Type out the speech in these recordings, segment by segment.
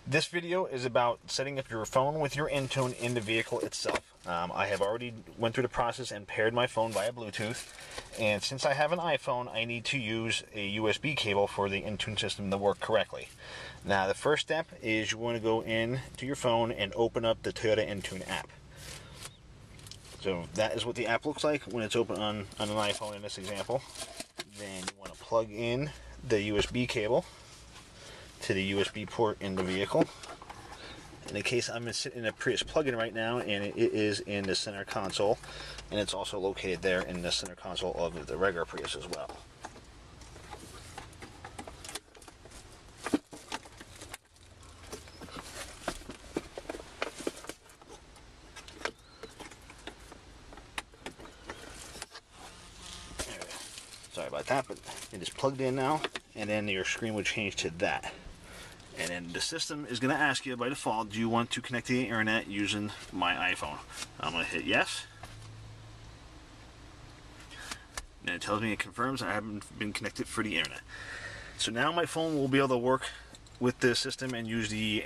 This video is about setting up your phone with your Entune in the vehicle itself. I have already went through the process and paired my phone via Bluetooth, and since I have an iPhone, I need to use a USB cable for the Entune system to work correctly. Now, the first step is you want to go in to your phone and open up the Toyota Entune app. So that is what the app looks like when it's open on an iPhone in this example. Then you want to plug in the USB cable to the USB port in the vehicle. In the case, I'm sitting in a Prius plug-in right now, and it is in the center console, and it's also located there in the center console of the regular Prius as well. Sorry about that, but it is plugged in now, and then your screen would change to that. And then the system is going to ask you by default, do you want to connect to the internet using my iPhone? I'm going to hit yes. And it tells me it confirms I haven't been connected for the internet. So now my phone will be able to work with the system and use the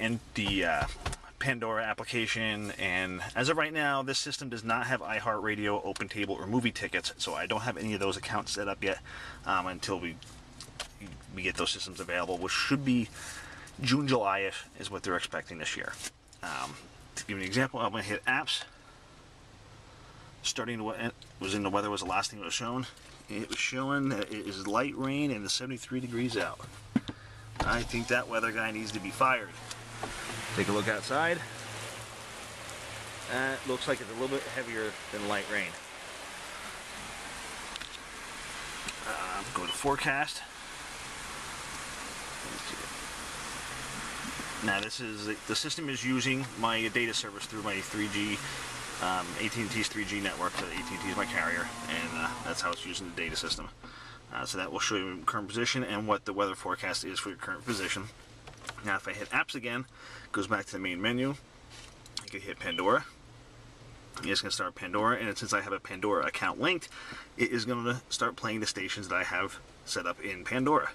Pandora application. And as of right now, this system does not have iHeartRadio, OpenTable, or movie tickets, so I don't have any of those accounts set up yet until we get those systems available, which should be June, July is what they're expecting this year. To give you an example, I'm going to hit apps. Starting to was in the weather was the last thing it was shown. It was showing that it is light rain and it's 73 degrees out. I think that weather guy needs to be fired. Take a look outside. That looks like it's a little bit heavier than light rain. Go to forecast. Now this is the system is using my data service through my 3G, AT&T's 3G network. So AT&T is my carrier, and that's how it's using the data system. So that will show you your current position and what the weather forecast is for your current position. Now if I hit apps again, it goes back to the main menu. You can hit Pandora. It's going to start Pandora, and since I have a Pandora account linked, it is going to start playing the stations that I have set up in Pandora.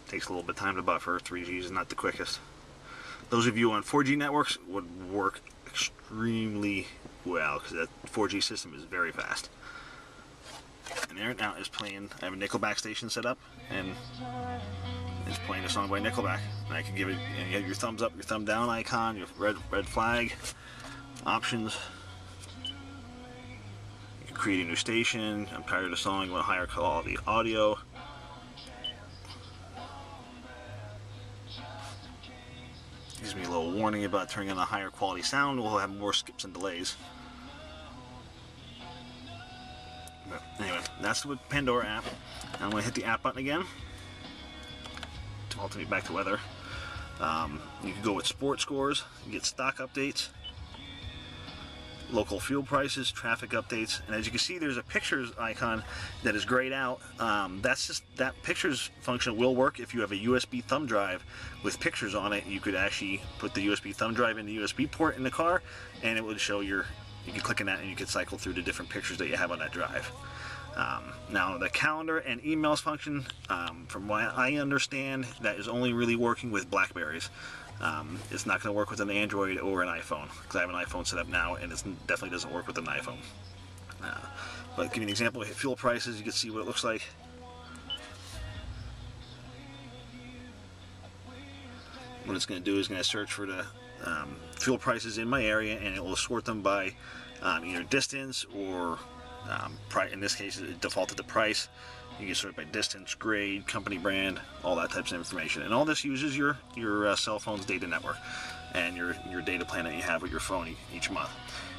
Takes a little bit of time to buffer. 3G is not the quickest. Those of you on 4G networks would work extremely well because that 4G system is very fast. And there now is playing. I have a Nickelback station set up, and it's playing a song by Nickelback. And I can give it. And you have your thumbs up, your thumb down icon, your red flag, options. You can create a new station. I'm tired of the song. You want higher quality audio. Gives me a little warning about turning on a higher quality sound. We'll have more skips and delays. But anyway, that's the Pandora app. I'm going to hit the app button again to alternate back to weather. You can go with sports scores, you get stock updates, local fuel prices, traffic updates, and as you can see, there's a pictures icon that is grayed out. That's just that pictures function will work if you have a USB thumb drive with pictures on it. You could actually put the USB thumb drive in the USB port in the car, and it would show you can click on that and you can cycle through the different pictures that you have on that drive. Now the calendar and emails function, from what I understand, that is only really working with Blackberries. It's not going to work with an Android or an iPhone, because I have an iPhone set up now and it definitely doesn't work with an iPhone. But give you an example, hit fuel prices, you can see what it looks like. What it's going to do is going to search for the fuel prices in my area, and it will sort them by either distance or in this case it defaulted to price. You can sort by distance, grade, company brand, all that types of information. And all this uses your cell phone's data network and your data plan that you have with your phone each month.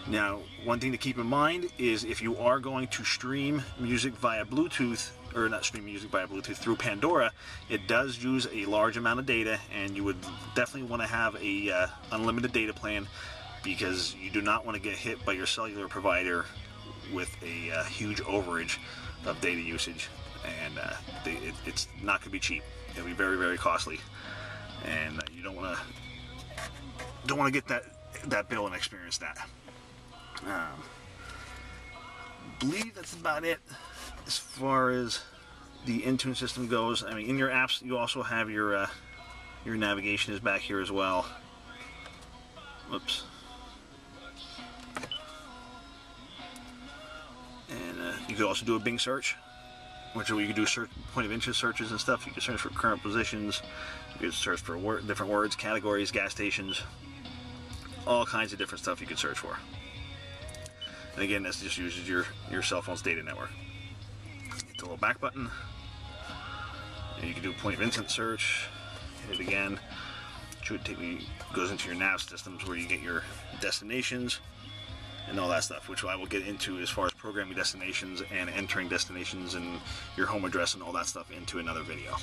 Now, one thing to keep in mind is if you are going to stream music via Bluetooth, or not stream music via Bluetooth through Pandora, it does use a large amount of data, and you would definitely want to have a unlimited data plan, because you do not want to get hit by your cellular provider with a huge overage of data usage, and it's not going to be cheap. It'll be very, very costly, and you don't want to get that bill and experience that. Believe that's about it as far as the Entune system goes. I mean, in your apps, you also have your navigation is back here as well. Whoops. And you could also do a Bing search, which is where you can do point of interest searches and stuff. You can search for current positions. You can search for different words, categories, gas stations, all kinds of different stuff you can search for. And again, this just uses your cell phone's data network. Hit the little back button, and you can do a point of interest search. Hit it again. Should take me, goes into your nav systems where you get your destinations and all that stuff, which I will get into as far as programming destinations and entering destinations and your home address and all that stuff into another video.